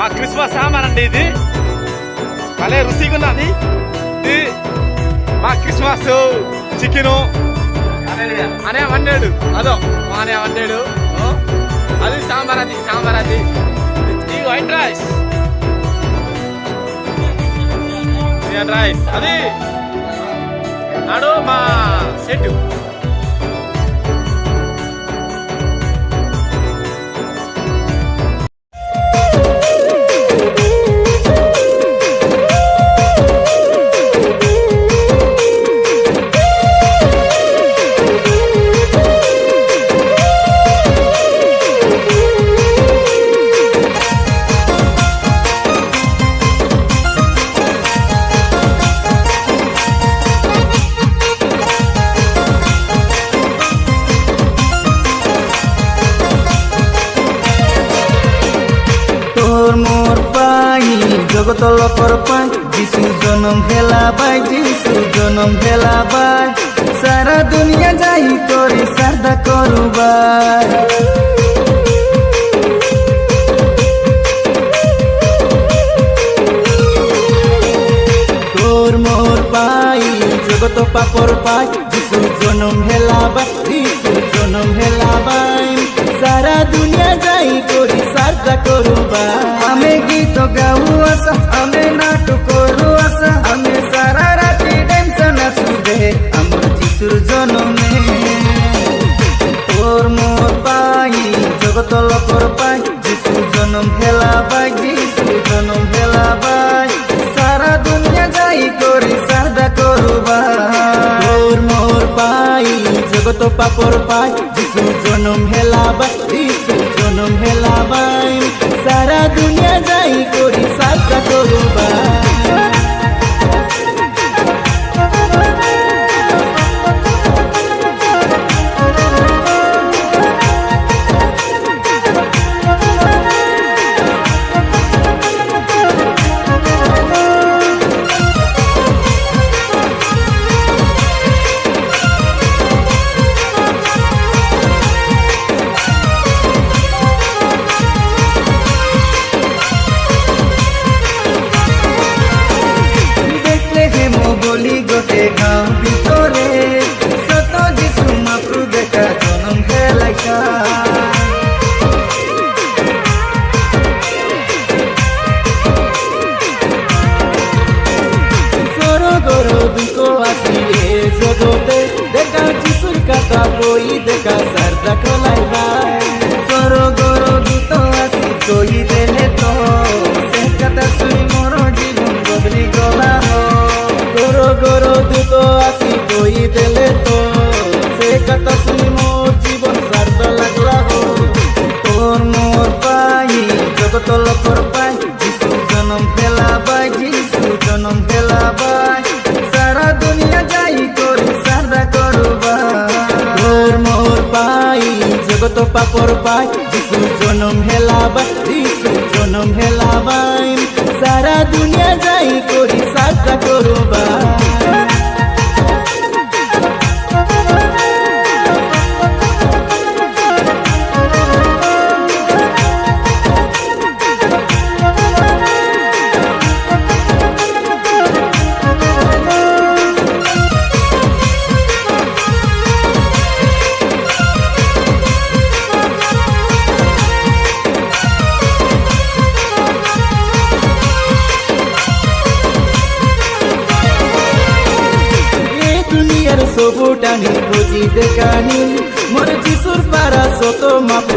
మా క్రిస్మస్ సామాన్ అండి ఇది. భలే రుచిగా ఉన్నది ఇది. మా క్రిస్మస్ చికెను అనే వండాడు. అదో అనే వండాడు. అది సాంబార్, అది ఈ వైట్ రైస్, అది నాడు మా సెట్. মোর পাই জগত লকর পাই যিশু জনম হেলা বাই, যিশু জনম হেলা বাই, সারা দুনিয়া যাই করে সারদা করুবাই। তোর মোর পাই জগত পাপর পাই, যিশু জনম হেলা বাই, যিশু জনম হেলা বাই, সারা দুনিয়া যাই করি সারদা করুবা। আমি গীত গাও আসা, আমি নাটক করু আসা, আমি সারা রাতি টেনশন আসুদে আমার যিশুর জনমে। তোর মোর পাই জগত লকর পাই, যিশু জনম হেলা বাই, যিশু জনম হেলা বাই, সারা দুনিয়া যাই করি সারদা করুবা। তোর মোর পাই জগত পাপর পাই, যিশু জনম হেলা বাই, যিশু জনম হেলা বাই, সারা দুনিয়া যাই করি সারদা করুবা। বলি গোটে গাঁও ভিতরে সত যিশু মাপ্রু দেখা জনম হেলাইকা। স্বর্গর দুঃখ আসিয়ে জগতে দেখা যিশুর কথা বই দেখা সারদা খোলাইবা। স্বর্গর দূত আসি কই দেলে তো সে কথা শুনি মোর জীবন বদলি গলা। গরো দূত আসি কই দেলে তো সে কথা শুনি মোর জীবন সারদা লাগলা। তোর মোর পাই জগত লকর পাই, যিশু জনম হেলা বাই, যিশু জনম হেলা বাই, সারা দুনিয়া যাই করি সারদা করবা। তোর মোর পাই জগত পাপর পাই, যিশু জনম হেলা বাই, যিশু জনম হেলা বাই, সারা দুনিয়া যাই করি সারদা করবা। সবুটানি বুঝি দেখানি মোর যিশুর পারা সত মাপ